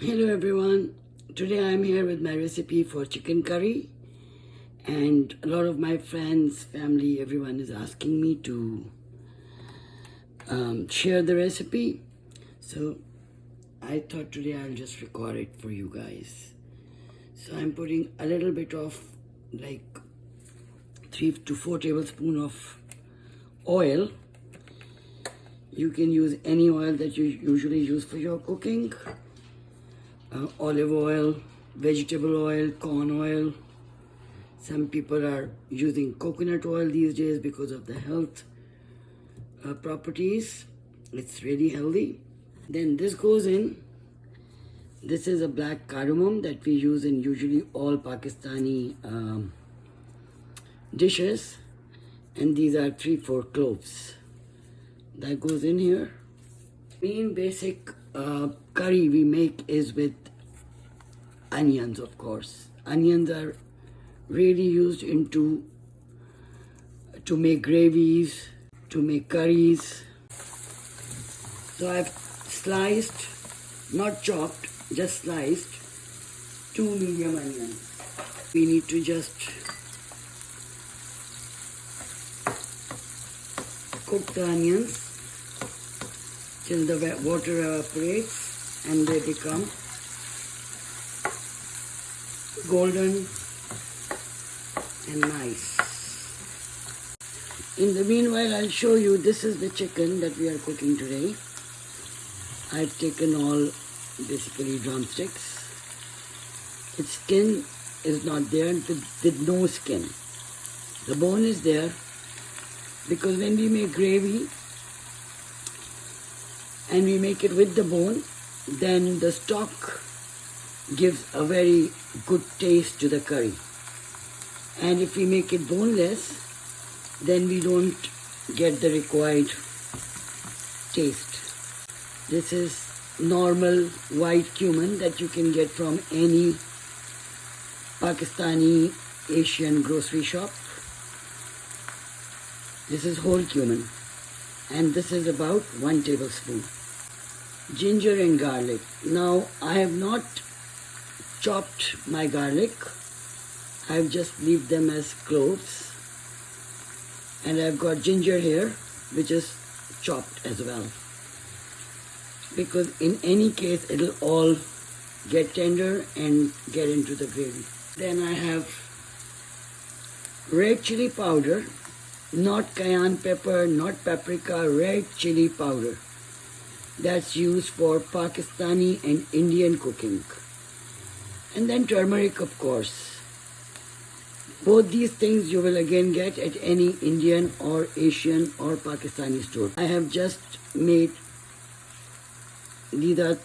Hello everyone, today I am here with my recipe for chicken curry, and a lot of my friends, family, everyone is asking me to share the recipe. So I thought today I'll just record it for you guys. So I'm putting a little bit of like 3 to 4 tablespoons of oil. You can use any oil that you usually use for your cooking. Olive oil, vegetable oil, corn oil. Some people are using coconut oil these days because of the health properties. It's really healthy. Then this goes in. This is a black cardamom that we use in usually all Pakistani dishes. And these are 3-4 cloves. That goes in here. Main basic curry we make is with onions, of course. Onions are really used to make gravies, to make curries. So I've sliced, not chopped, just sliced 2 medium onions. We need to just cook the onions till the water evaporates and they become golden and nice. In the meanwhile, I'll show you, this is the chicken that we are cooking today. I've taken all basically drumsticks. Its skin is not there, with no skin. The bone is there because when we make gravy and we make it with the bone, then the stock gives a very good taste to the curry. And if we make it boneless, then we don't get the required taste. This is normal white cumin that you can get from any Pakistani Asian grocery shop. This is whole cumin, and this is about 1 tablespoon. Ginger and garlic. Now I have not chopped my garlic. I've just leave them as cloves. And I've got ginger here, which is chopped as well. Because in any case, it'll all get tender and get into the gravy. Then I have red chili powder, not cayenne pepper, not paprika, red chili powder. That's used for Pakistani and Indian cooking. And then turmeric, of course. Both these things you will again get at any Indian or Asian or Pakistani store. I have just made, these are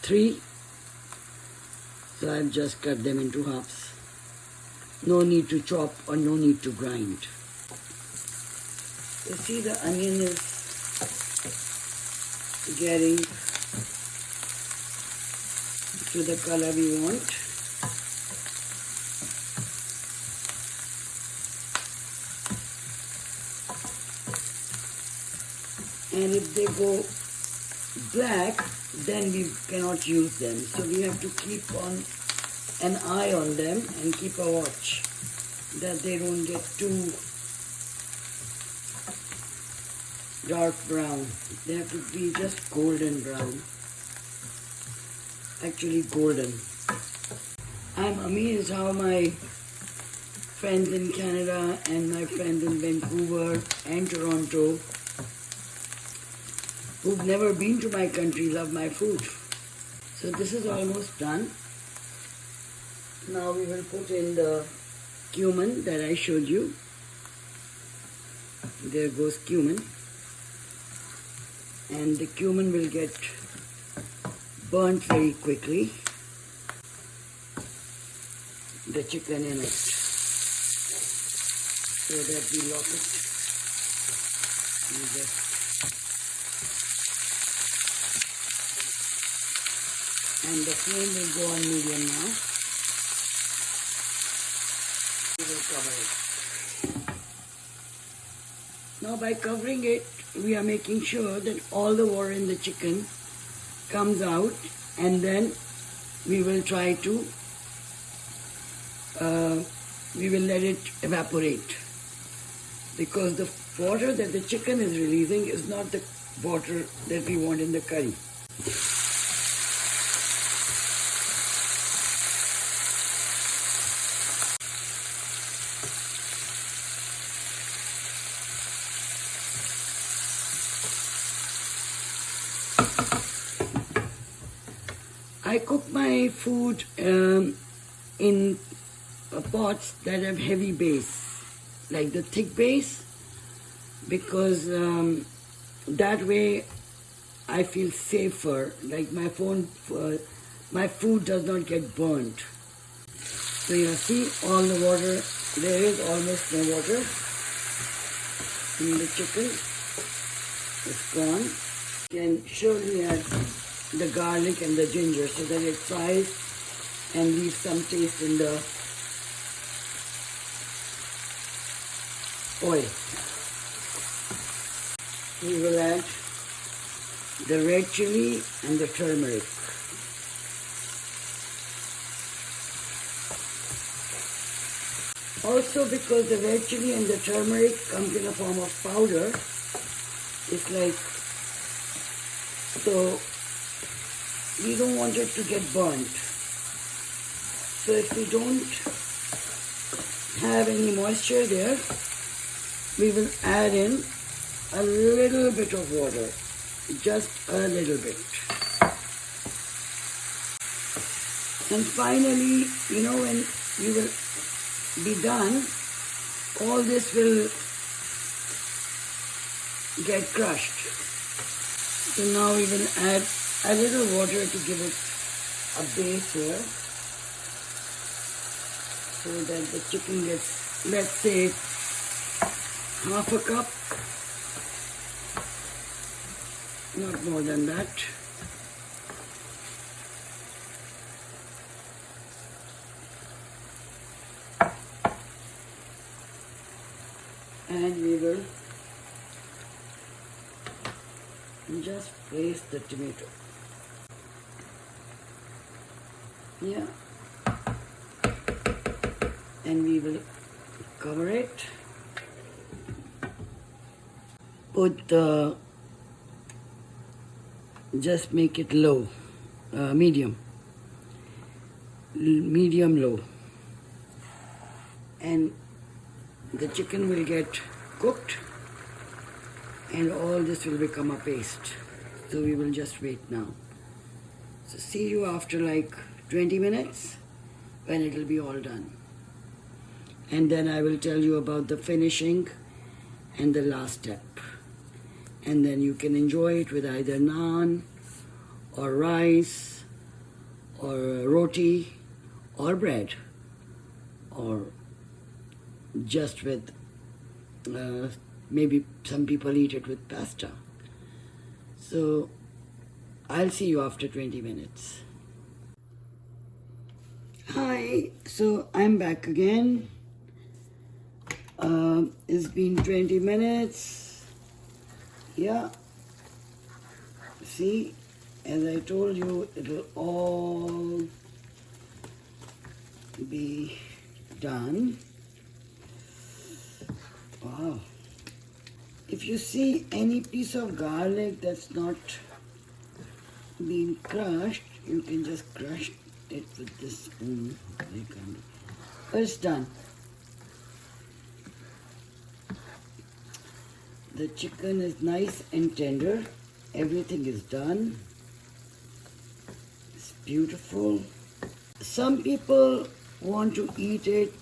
3, so I've just cut them into halves. No need to chop or no need to grind. You see the onion is getting to the color we want. And if they go black, then we cannot use them. So we have to keep on an eye on them and keep a watch that they don't get too dark brown. They have to be just golden brown. Actually golden. I'm amazed how my friends in Canada and my friends in Vancouver and Toronto who've never been to my country love my food. So this is almost done. Now we will put in the cumin that I showed you. There goes cumin. And the cumin will get burnt very quickly. The chicken in it. So that we lock it. We just and the flame will go on medium now. We will cover it. Now by covering it, we are making sure that all the water in the chicken comes out, and then we will try to, we will let it evaporate, because the water that the chicken is releasing is not the water that we want in the curry. I cook my food in pots that have heavy base, like the thick base, because that way I feel safer, like my food does not get burnt. So you see all the water, there is almost no water in the chicken, it's gone. You can surely add the garlic and the ginger so that it fries and leaves some taste in the oil. We will add the red chili and the turmeric. Also, because the red chili and the turmeric comes in a form of powder, it's like, so we don't want it to get burnt. So if we don't have any moisture there, we will add in a little bit of water, just a little bit. And finally, you know, when you will be done, all this will get crushed. So now we will add a little water to give it a base here, so that the chicken gets, let's say, half a cup, not more than that. And we will just place the tomato. Yeah. And we will cover it. Put the, just make it low, medium low. And the chicken will get cooked and all this will become a paste. So we will just wait now. So see you after like 20 minutes when it will be all done. And then I will tell you about the finishing and the last step. And then you can enjoy it with either naan or rice or roti or bread, or just with, maybe some people eat it with pasta. So I'll see you after 20 minutes. Hi, so I'm back again. It's been 20 minutes. Yeah. See, as I told you, it'll all be done. Wow. If you see any piece of garlic that's not been crushed, you can just crush it with this spoon. But it's done. The chicken is nice and tender. Everything is done. It's beautiful. Some people want to eat it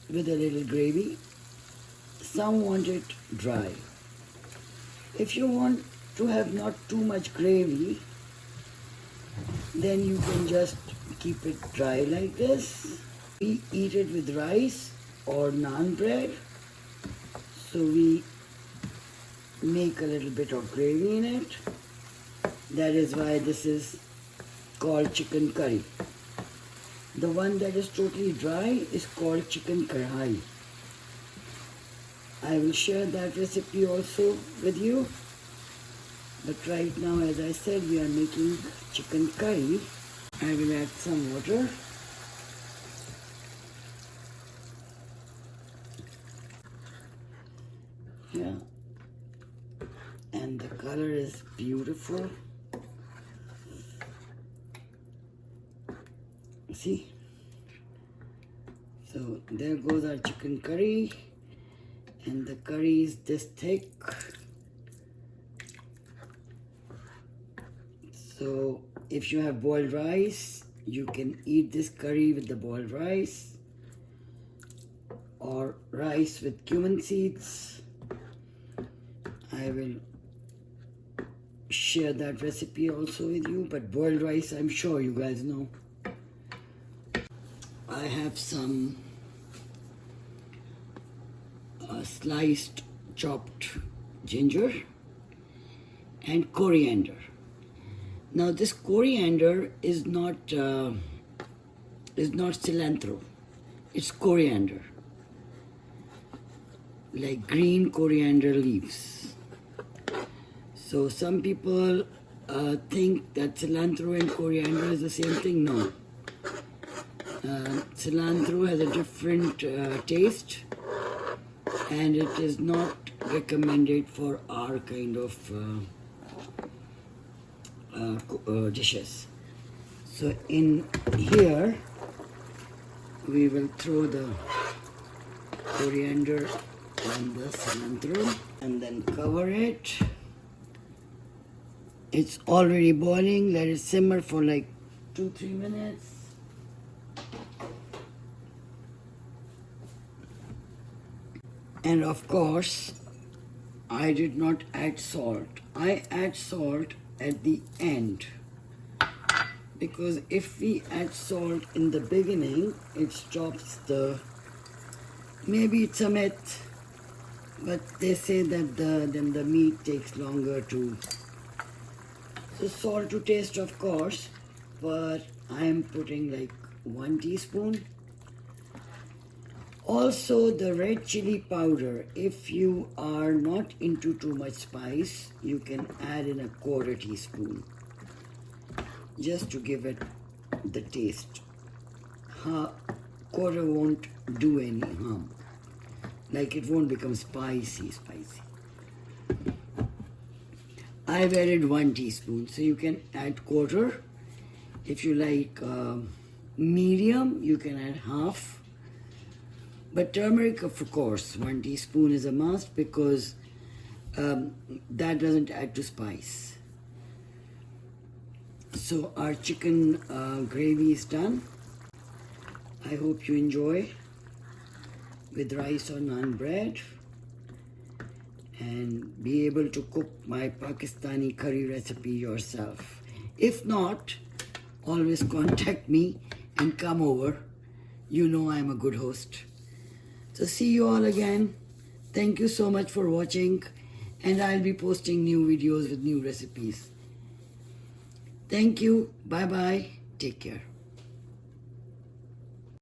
with a little gravy. Some want it dry. If you want to have not too much gravy, then you can just keep it dry like this. We eat it with rice or naan bread. So we make a little bit of gravy in it. That is why this is called chicken curry. The one that is totally dry is called chicken kadhai. I will share that recipe also with you. But right now, as I said, we are making chicken curry. I will add some water. Yeah. And the color is beautiful. See? So there goes our chicken curry. And the curry is this thick. So if you have boiled rice, you can eat this curry with the boiled rice or rice with cumin seeds. I will share that recipe also with you, but boiled rice, I'm sure you guys know. I have some sliced chopped ginger and coriander. Now this coriander is not cilantro. It's coriander, like green coriander leaves. So some people think that cilantro and coriander is the same thing. No. Cilantro has a different taste, and it is not recommended for our kind of dishes. So in here we will throw the coriander and the cilantro and then cover it. It's already boiling. Let it simmer for like 2-3 minutes. And of course, I did not add salt. I add salt at the end, because if we add salt in the beginning, it stops the, maybe it's a myth, but they say that then the meat takes longer to, so salt to taste of course, but I am putting like 1 teaspoon. Also the red chili powder, if you are not into too much spice, you can add in a 1/4 teaspoon, just to give it the taste. 1/4 won't do any harm, like it won't become spicy. I've added 1 teaspoon, so you can add 1/4. If you like medium, you can add half. But turmeric, of course, 1 teaspoon is a must, because that doesn't add to spice. So our chicken gravy is done. I hope you enjoy with rice or naan bread, and be able to cook my Pakistani curry recipe yourself. If not, always contact me and come over. You know I'm a good host. So see you all again. Thank you so much for watching, and I'll be posting new videos with new recipes. Thank you. Bye bye. Take care.